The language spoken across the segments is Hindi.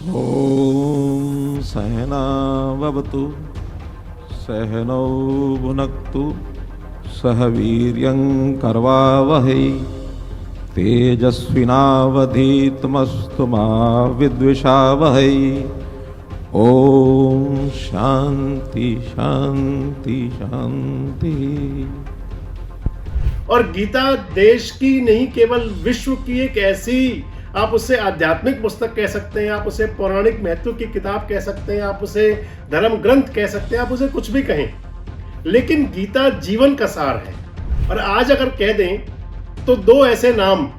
ॐ सहनाववतु सहनौ भुनक्तु सह वीर्यं करवावहै तेजस्विनावधीतमस्तु मा विद्विषावहै। ओम शांति शांति शांति। और गीता देश की नहीं केवल विश्व की एक ऐसी, आप उसे आध्यात्मिक पुस्तक कह सकते हैं, आप उसे पौराणिक महत्व की किताब कह सकते हैं, आप उसे धर्म ग्रंथ कह सकते हैं, आप उसे कुछ भी कहें, लेकिन गीता जीवन का सार है। और आज अगर कह दें तो दो ऐसे नाम,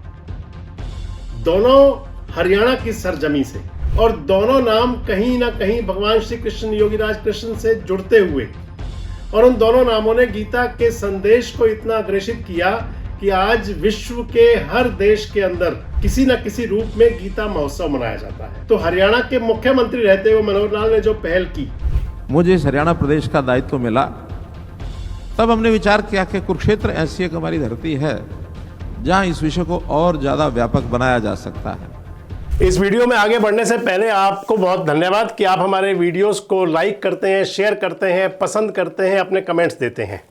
दोनों हरियाणा की सरजमी से, और दोनों नाम कहीं ना कहीं भगवान श्री कृष्ण, योगीराज कृष्ण से जुड़ते हुए, और उन दोनों नामों ने गीता के संदेश को इतना अग्रेसित किया कि आज विश्व के हर देश के अंदर किसी न किसी रूप में गीता महोत्सव मनाया जाता है। तो हरियाणा के मुख्यमंत्री रहते हुए मनोहर लाल ने जो पहल की, मुझे इस हरियाणा प्रदेश का दायित्व मिला, तब हमने विचार किया कि कुरुक्षेत्र ऐसी एक हमारी धरती है जहां इस विषय को और ज्यादा व्यापक बनाया जा सकता है। इस वीडियो में आगे बढ़ने से पहले आपको बहुत धन्यवाद कि आप हमारे वीडियोस को लाइक करते हैं, शेयर करते हैं, पसंद करते हैं, अपने कमेंट्स देते हैं।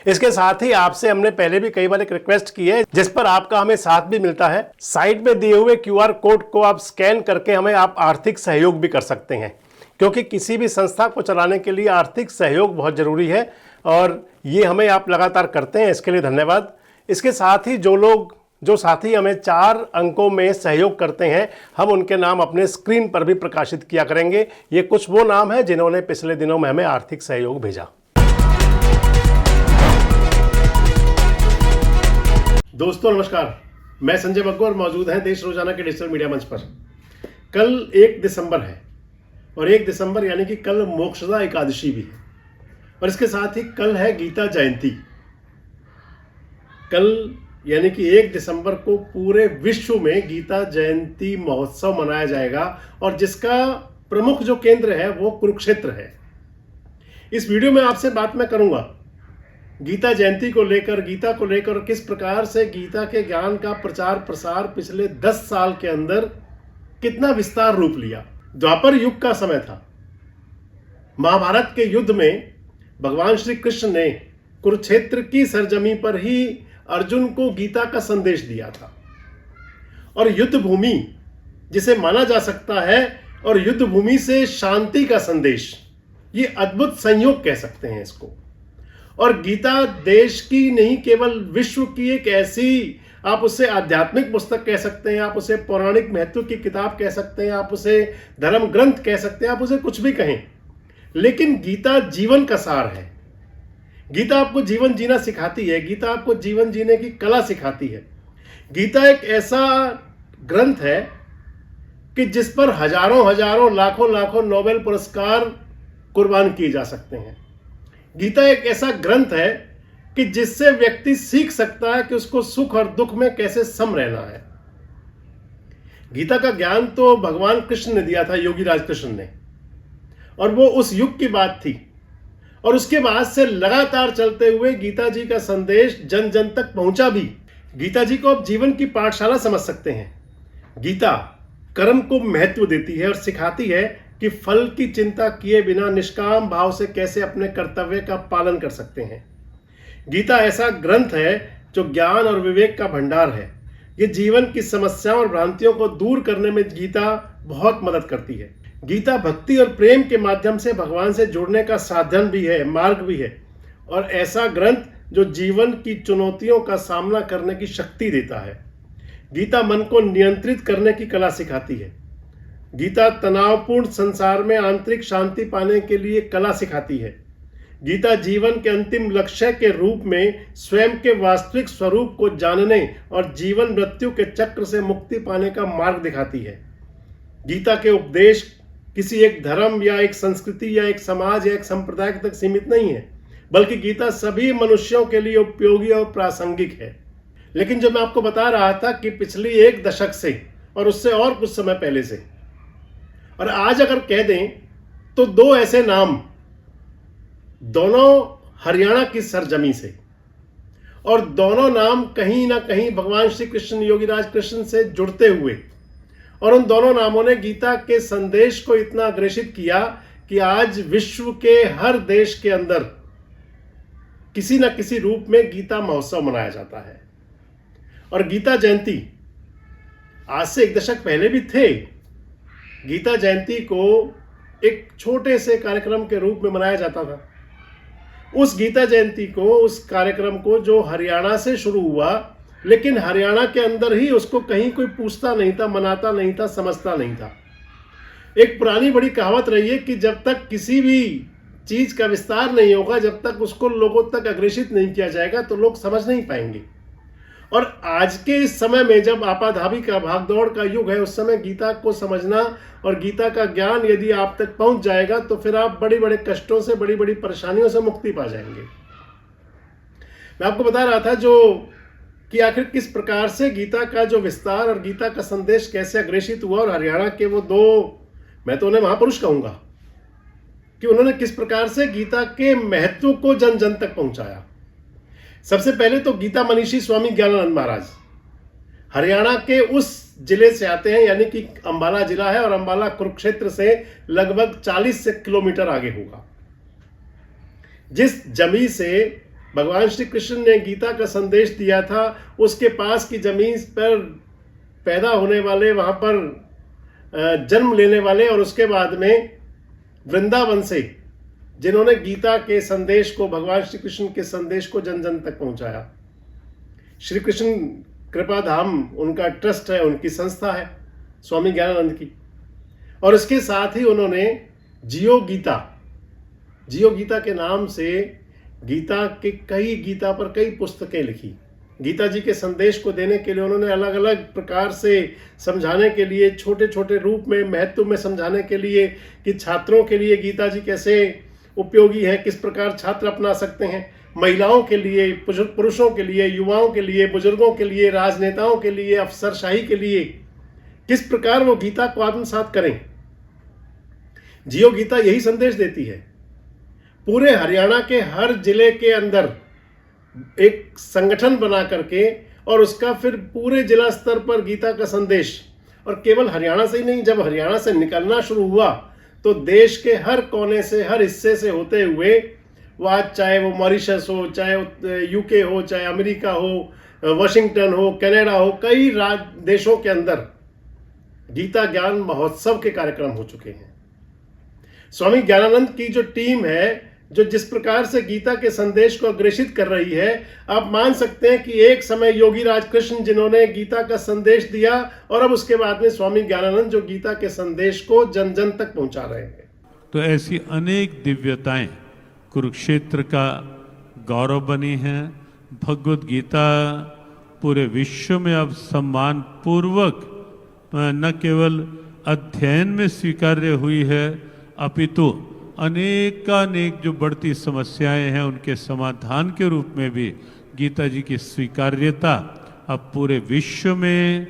इसके साथ ही आपसे हमने पहले भी कई बार एक रिक्वेस्ट की है, जिस पर आपका हमें साथ भी मिलता है। साइड में दिए हुए QR कोड को आप स्कैन करके हमें आप आर्थिक सहयोग भी कर सकते हैं, क्योंकि किसी भी संस्था को चलाने के लिए आर्थिक सहयोग बहुत ज़रूरी है, और ये हमें आप लगातार करते हैं, इसके लिए धन्यवाद। इसके साथ ही जो साथी हमें 4 अंकों में सहयोग करते हैं, हम उनके नाम अपने स्क्रीन पर भी प्रकाशित किया करेंगे। ये कुछ वो नाम हैं जिन्होंने पिछले दिनों में हमें आर्थिक सहयोग भेजा। दोस्तों नमस्कार, मैं संजय बग्गू और मौजूद हैं देश रोजाना के डिजिटल मीडिया मंच पर। कल 1 दिसंबर है, और 1 दिसंबर यानी कि कल मोक्षदा एकादशी भी है, और इसके साथ ही कल है गीता जयंती। कल यानी कि 1 दिसंबर को पूरे विश्व में गीता जयंती महोत्सव मनाया जाएगा, और जिसका प्रमुख जो केंद्र है वो कुरुक्षेत्र है। इस वीडियो में आपसे बात मैं करूंगा गीता जयंती को लेकर, गीता को लेकर, किस प्रकार से गीता के ज्ञान का प्रचार प्रसार पिछले 10 साल के अंदर कितना विस्तार रूप लिया। द्वापर युग का समय था, महाभारत के युद्ध में भगवान श्री कृष्ण ने कुरुक्षेत्र की सरजमी पर ही अर्जुन को गीता का संदेश दिया था। और युद्ध भूमि जिसे माना जा सकता है, और युद्ध भूमि से शांति का संदेश, ये अद्भुत संयोग कह सकते हैं इसको। और गीता देश की नहीं केवल विश्व की एक ऐसी, आप उसे आध्यात्मिक पुस्तक कह सकते हैं, आप उसे पौराणिक महत्व की किताब कह सकते हैं, आप उसे धर्म ग्रंथ कह सकते हैं, आप उसे कुछ भी कहें, लेकिन गीता जीवन का सार है। गीता आपको जीवन जीना सिखाती है, गीता आपको जीवन जीने की कला सिखाती है। गीता एक ऐसा ग्रंथ है कि जिस पर हजारों लाखों नोबेल पुरस्कार कुर्बान किए जा सकते हैं। गीता एक ऐसा ग्रंथ है कि जिससे व्यक्ति सीख सकता है कि उसको सुख और दुख में कैसे सम रहना है। गीता का ज्ञान तो भगवान कृष्ण ने दिया था, योगीराज कृष्ण ने, और वो उस युग की बात थी। और उसके बाद से लगातार चलते हुए गीता जी का संदेश जन जन तक पहुंचा भी। गीता जी को आप जीवन की पाठशाला समझ सकते हैं। गीता कर्म को महत्व देती है और सिखाती है कि फल की चिंता किए बिना निष्काम भाव से कैसे अपने कर्तव्य का पालन कर सकते हैं। गीता ऐसा ग्रंथ है जो ज्ञान और विवेक का भंडार है। ये जीवन की समस्याओं और भ्रांतियों को दूर करने में गीता बहुत मदद करती है। गीता भक्ति और प्रेम के माध्यम से भगवान से जुड़ने का साधन भी है, मार्ग भी है, और ऐसा ग्रंथ जो जीवन की चुनौतियों का सामना करने की शक्ति देता है। गीता मन को नियंत्रित करने की कला सिखाती है। गीता तनावपूर्ण संसार में आंतरिक शांति पाने के लिए कला सिखाती है। गीता जीवन के अंतिम लक्ष्य के रूप में स्वयं के वास्तविक स्वरूप को जानने और जीवन मृत्यु के चक्र से मुक्ति पाने का मार्ग दिखाती है। गीता के उपदेश किसी एक धर्म या एक संस्कृति या एक समाज या एक संप्रदाय तक सीमित नहीं है, बल्कि गीता सभी मनुष्यों के लिए उपयोगी और प्रासंगिक है। लेकिन जो मैं आपको बता रहा था कि पिछली 1 दशक से और उससे और कुछ समय पहले से, और आज अगर कह दें तो दो ऐसे नाम, दोनों हरियाणा की सरजमी से, और दोनों नाम कहीं ना कहीं भगवान श्री कृष्ण, योगीराज कृष्ण से जुड़ते हुए, और उन दोनों नामों ने गीता के संदेश को इतना अग्रेसित किया कि आज विश्व के हर देश के अंदर किसी न किसी रूप में गीता महोत्सव मनाया जाता है। और गीता जयंती आज से 1 दशक पहले भी थे। गीता जयंती को एक छोटे से कार्यक्रम के रूप में मनाया जाता था। उस गीता जयंती को, उस कार्यक्रम को जो हरियाणा से शुरू हुआ, लेकिन हरियाणा के अंदर ही उसको कहीं कोई पूछता नहीं था, मनाता नहीं था, समझता नहीं था। एक पुरानी बड़ी कहावत रही है कि जब तक किसी भी चीज का विस्तार नहीं होगा, जब तक उसको लोगों तक अग्रेसित नहीं किया जाएगा, तो लोग समझ नहीं पाएंगे। और आज के इस समय में जब आपाधापी का, भागदौड़ का युग है, उस समय गीता को समझना और गीता का ज्ञान यदि आप तक पहुंच जाएगा तो फिर आप बड़ी बड़े कष्टों से, बड़ी बड़ी परेशानियों से मुक्ति पा जाएंगे। मैं आपको बता रहा था कि आखिर किस प्रकार से गीता का जो विस्तार और गीता का संदेश कैसे अग्रेसित हुआ, और हरियाणा के वो 2, मैं तो उन्हें महापुरुष कहूंगा, कि उन्होंने किस प्रकार से गीता के महत्व को जन जन तक पहुंचाया। सबसे पहले तो गीता मनीषी स्वामी ज्ञानानंद महाराज हरियाणा के उस जिले से आते हैं, यानी कि अंबाला जिला है, और अंबाला कुरुक्षेत्र से लगभग 40 किलोमीटर आगे होगा। जिस जमीन से भगवान श्री कृष्ण ने गीता का संदेश दिया था, उसके पास की जमीन पर पैदा होने वाले, वहां पर जन्म लेने वाले, और उसके बाद में वृंदावन से जिन्होंने गीता के संदेश को, भगवान श्री कृष्ण के संदेश को जन जन तक पहुंचाया, श्री कृष्ण कृपा धाम उनका ट्रस्ट है, उनकी संस्था है स्वामी ज्ञानानंद की। और इसके साथ ही उन्होंने जियो गीता के नाम से गीता पर कई पुस्तकें लिखी। गीता जी के संदेश को देने के लिए उन्होंने अलग अलग प्रकार से समझाने के लिए, छोटे छोटे रूप में, महत्व में समझाने के लिए कि छात्रों के लिए गीता जी कैसे उपयोगी है, किस प्रकार छात्र अपना सकते हैं, महिलाओं के लिए, पुरुषों के लिए, युवाओं के लिए, बुजुर्गों के लिए, राजनेताओं के लिए, अफसरशाही के लिए किस प्रकार वो गीता को आत्मसात करें। जियो गीता यही संदेश देती है। पूरे हरियाणा के हर जिले के अंदर एक संगठन बना करके, और उसका फिर पूरे जिला स्तर पर गीता का संदेश, और केवल हरियाणा से ही नहीं, जब हरियाणा से निकलना शुरू हुआ तो देश के हर कोने से, हर हिस्से से होते हुए, वो आज चाहे वो मॉरिशस हो, चाहे यूके हो, चाहे अमेरिका हो, वाशिंगटन हो, कनाडा हो, कई देशों के अंदर गीता ज्ञान महोत्सव के कार्यक्रम हो चुके हैं। स्वामी ज्ञानानंद की जो टीम है, जो जिस प्रकार से गीता के संदेश को अग्रेसित कर रही है, आप मान सकते हैं कि एक समय योगी राज कृष्ण जिन्होंने गीता का संदेश दिया, और अब उसके बाद में स्वामी ज्ञानानंद जो गीता के संदेश को जन जन तक पहुंचा रहे हैं। तो ऐसी अनेक दिव्यताएं कुरुक्षेत्र का गौरव बनी हैं। भगवत गीता पूरे विश्व में अब सम्मान पूर्वक न केवल अध्ययन में स्वीकार्य हुई है, अपितु अनेकानेक जो बढ़ती समस्याएं हैं उनके समाधान के रूप में भी गीता जी की स्वीकार्यता अब पूरे विश्व में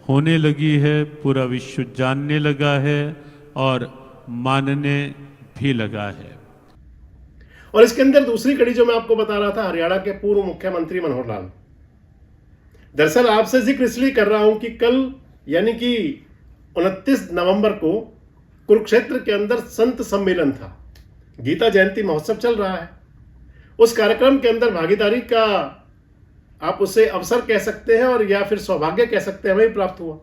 होने लगी है। पूरा विश्व जानने लगा है और मानने भी लगा है। और इसके अंदर दूसरी कड़ी जो मैं आपको बता रहा था, हरियाणा के पूर्व मुख्यमंत्री मनोहर लाल। दरअसल आपसे जिक्र इसलिए कर रहा हूं कि कल यानी कि 29 नवंबर को कुरुक्षेत्र के अंदर संत सम्मेलन था। गीता जयंती महोत्सव चल रहा है। उस कार्यक्रम के अंदर भागीदारी का आप उसे अवसर कह सकते हैं, और या फिर सौभाग्य कह सकते हैं, हमें प्राप्त हुआ।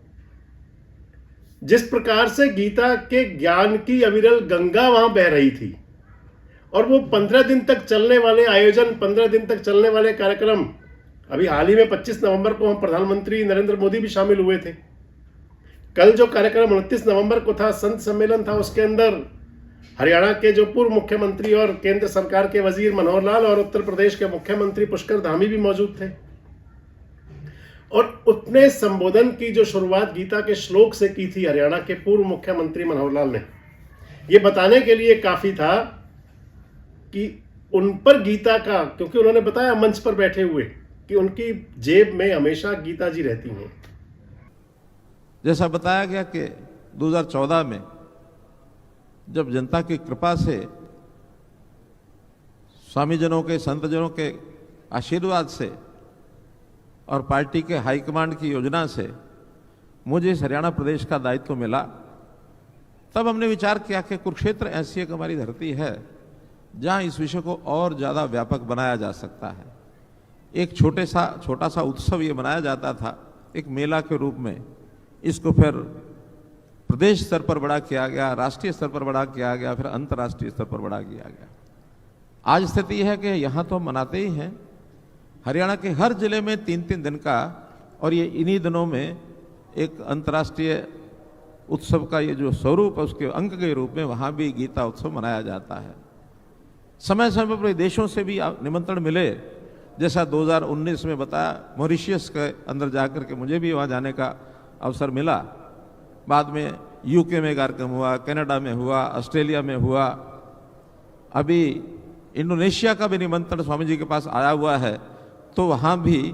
जिस प्रकार से गीता के ज्ञान की अविरल गंगा वहां बह रही थी, और वो 15 दिन तक चलने वाले आयोजन, 15 दिन तक चलने वाले कार्यक्रम, अभी हाल ही में 25 नवंबर को हम प्रधानमंत्री नरेंद्र मोदी भी शामिल हुए थे। कल जो कार्यक्रम 29 नवंबर को था, संत सम्मेलन था, उसके अंदर हरियाणा के जो पूर्व मुख्यमंत्री और केंद्र सरकार के वजीर मनोहर लाल और उत्तर प्रदेश के मुख्यमंत्री पुष्कर धामी भी मौजूद थे। और अपने संबोधन की जो शुरुआत गीता के श्लोक से की थी हरियाणा के पूर्व मुख्यमंत्री मनोहर लाल ने, यह बताने के लिए काफी था कि उन पर गीता का, क्योंकि उन्होंने बताया मंच पर बैठे हुए कि उनकी जेब में हमेशा गीता जी रहती हैं। जैसा बताया गया कि 2014 में जब जनता की कृपा से, स्वामी जनों के, संत जनों के आशीर्वाद से और पार्टी के हाईकमांड की योजना से मुझे इस हरियाणा प्रदेश का दायित्व मिला, तब हमने विचार किया कि कुरुक्षेत्र ऐसी एक हमारी धरती है जहां इस विषय को और ज़्यादा व्यापक बनाया जा सकता है। एक छोटा सा उत्सव ये मनाया जाता था, एक मेला के रूप में। इसको फिर प्रदेश स्तर पर बड़ा किया गया, राष्ट्रीय स्तर पर बड़ा किया गया, फिर अंतर्राष्ट्रीय स्तर पर बड़ा किया गया। आज स्थिति है कि यहाँ तो हम मनाते ही हैं, हरियाणा के हर जिले में 3-3 दिन का, और ये इन्हीं दिनों में एक अंतर्राष्ट्रीय उत्सव का ये जो स्वरूप है उसके अंग के रूप में वहाँ भी गीता उत्सव मनाया जाता है। समय समय पर देशों से भी निमंत्रण मिले, जैसा 2019 में बताया, मॉरिशस के अंदर जाकर के मुझे भी वहाँ जाने का अवसर मिला। बाद में यूके में कार्यक्रम हुआ, कनाडा में हुआ, ऑस्ट्रेलिया में हुआ, अभी इंडोनेशिया का भी निमंत्रण स्वामी जी के पास आया हुआ है। तो वहाँ भी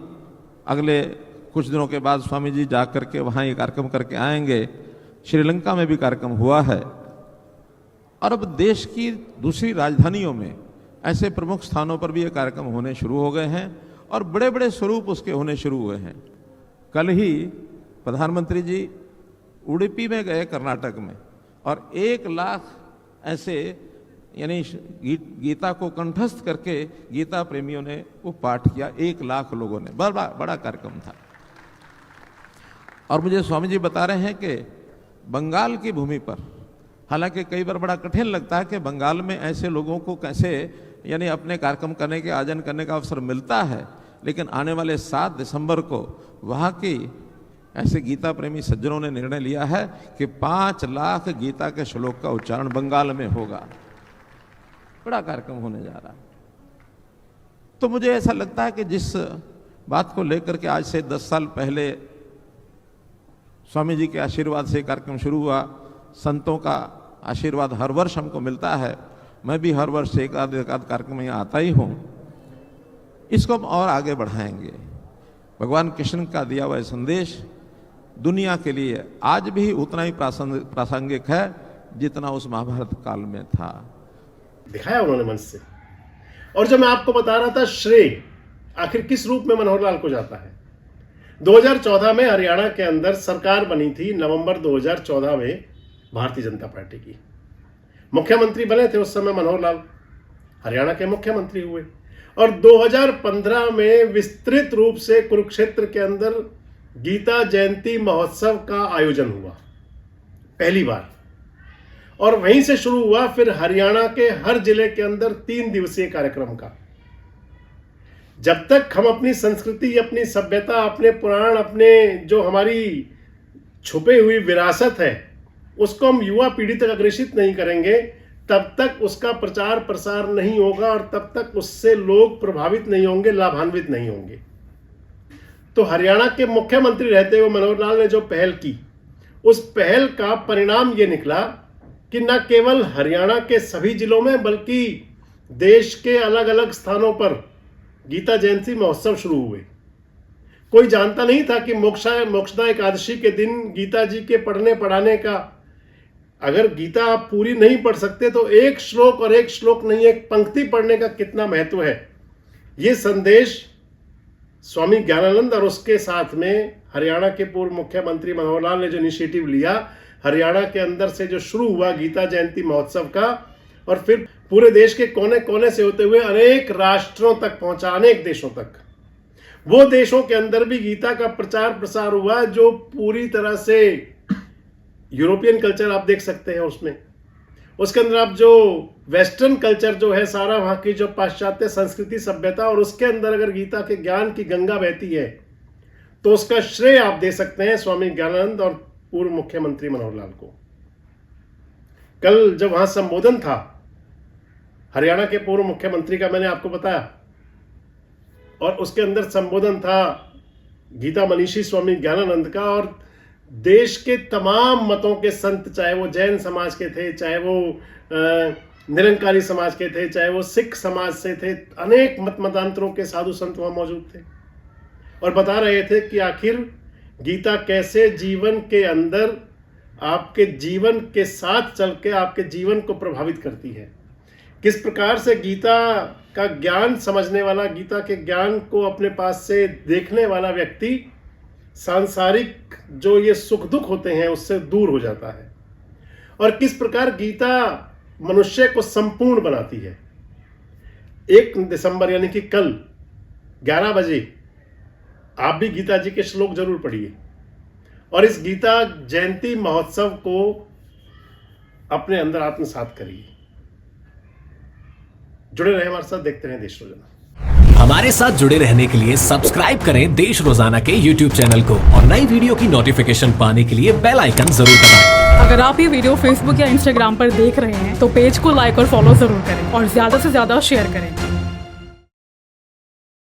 अगले कुछ दिनों के बाद स्वामी जी जा करके वहाँ ये कार्यक्रम करके आएंगे। श्रीलंका में भी कार्यक्रम हुआ है, और अब देश की दूसरी राजधानियों में ऐसे प्रमुख स्थानों पर भी ये कार्यक्रम होने शुरू हो गए हैं, और बड़े बड़े स्वरूप उसके होने शुरू हुए हैं। कल ही प्रधानमंत्री जी उडुपी में गए कर्नाटक में, और 1 लाख ऐसे यानी गीता को कंठस्थ करके गीता प्रेमियों ने वो पाठ किया। 1 लाख लोगों ने, बड़ा कार्यक्रम था। और मुझे स्वामी जी बता रहे हैं कि बंगाल की भूमि पर, हालांकि कई बार बड़ा कठिन लगता है कि बंगाल में ऐसे लोगों को कैसे यानी अपने कार्यक्रम करने के आयोजन करने का अवसर मिलता है, लेकिन आने वाले 7 दिसंबर को वहाँ की ऐसे गीता प्रेमी सज्जनों ने निर्णय लिया है कि 5 लाख गीता के श्लोक का उच्चारण बंगाल में होगा। बड़ा कार्यक्रम होने जा रहा है। तो मुझे ऐसा लगता है कि जिस बात को लेकर के आज से 10 साल पहले स्वामी जी के आशीर्वाद से कार्यक्रम शुरू हुआ, संतों का आशीर्वाद हर वर्ष हमको मिलता है, मैं भी हर वर्ष एक आध कार्यक्रम में आता ही हूँ, इसको हम और आगे बढ़ाएंगे। भगवान कृष्ण का दिया हुआ संदेश दुनिया के लिए आज भी उतना ही प्रासंगिक है जितना उस महाभारत काल में था। दिखाया उन्होंने मंच से। और जब मैं आपको बता रहा था श्रेय आखिर किस रूप में मनोहर लाल को जाता है, 2014 में हरियाणा के अंदर सरकार बनी थी, नवंबर 2014 में भारतीय जनता पार्टी की। मुख्यमंत्री बने थे उस समय मनोहर लाल, हरियाणा के मुख्यमंत्री हुए, और 2015 में विस्तृत रूप से कुरुक्षेत्र के अंदर गीता जयंती महोत्सव का आयोजन हुआ पहली बार, और वहीं से शुरू हुआ फिर हरियाणा के हर जिले के अंदर 3 दिवसीय कार्यक्रम का। जब तक हम अपनी संस्कृति, अपनी सभ्यता, अपने पुराण, अपने जो हमारी छुपे हुई विरासत है उसको हम युवा पीढ़ी तक अग्रेषित नहीं करेंगे, तब तक उसका प्रचार प्रसार नहीं होगा, और तब तक उससे लोग प्रभावित नहीं होंगे, लाभान्वित नहीं होंगे। तो हरियाणा के मुख्यमंत्री रहते हुए मनोहर लाल ने जो पहल की, उस पहल का परिणाम ये निकला कि न केवल हरियाणा के सभी जिलों में बल्कि देश के अलग अलग स्थानों पर गीता जयंती महोत्सव शुरू हुए। कोई जानता नहीं था कि मोक्षदा एकादशी के दिन गीता जी के पढ़ने पढ़ाने का, अगर गीता आप पूरी नहीं पढ़ सकते तो एक श्लोक, और एक श्लोक नहीं एक पंक्ति पढ़ने का कितना महत्व है। ये संदेश स्वामी ज्ञानानंद और उसके साथ में हरियाणा के पूर्व मुख्यमंत्री मनोहर लाल ने जो इनिशिएटिव लिया, हरियाणा के अंदर से जो शुरू हुआ गीता जयंती महोत्सव का, और फिर पूरे देश के कोने कोने से होते हुए अनेक राष्ट्रों तक पहुंचा, अनेक देशों तक। वो देशों के अंदर भी गीता का प्रचार प्रसार हुआ जो पूरी तरह से यूरोपियन कल्चर आप देख सकते हैं उसमें, उसके अंदर आप जो वेस्टर्न कल्चर जो है सारा, वहां की जो पाश्चात्य संस्कृति सभ्यता, और उसके अंदर अगर गीता के ज्ञान की गंगा बहती है तो उसका श्रेय आप दे सकते हैं स्वामी ज्ञानानंद और पूर्व मुख्यमंत्री मनोहर लाल को। कल जब वहां संबोधन था हरियाणा के पूर्व मुख्यमंत्री का, मैंने आपको बताया, और उसके अंदर संबोधन था गीता मनीषी स्वामी ज्ञानानंद का, और देश के तमाम मतों के संत, चाहे वो जैन समाज के थे, चाहे वो निरंकारी समाज के थे, चाहे वो सिख समाज से थे, अनेक मत मतांतरों के साधु संत वहां मौजूद थे, और बता रहे थे कि आखिर गीता कैसे जीवन के अंदर आपके जीवन के साथ चल के आपके जीवन को प्रभावित करती है, किस प्रकार से गीता का ज्ञान समझने वाला, गीता के ज्ञान को अपने पास से देखने वाला व्यक्ति सांसारिक जो ये सुख दुख होते हैं उससे दूर हो जाता है, और किस प्रकार गीता मनुष्य को संपूर्ण बनाती है। 1 दिसंबर यानी कि कल 11 बजे आप भी गीता जी के श्लोक जरूर पढ़िए और इस गीता जयंती महोत्सव को अपने अंदर आत्मसात करिए। जुड़े रहे हमारे साथ, देखते रहें देश रोजाना। हमारे साथ जुड़े रहने के लिए सब्सक्राइब करें देश रोजाना के YouTube चैनल को और नई वीडियो की नोटिफिकेशन पाने के लिए बेल आइकन जरूर दबाएं। अगर आप ये वीडियो Facebook या Instagram पर देख रहे हैं तो पेज को लाइक और फॉलो जरूर करें और ज्यादा से ज्यादा शेयर करें।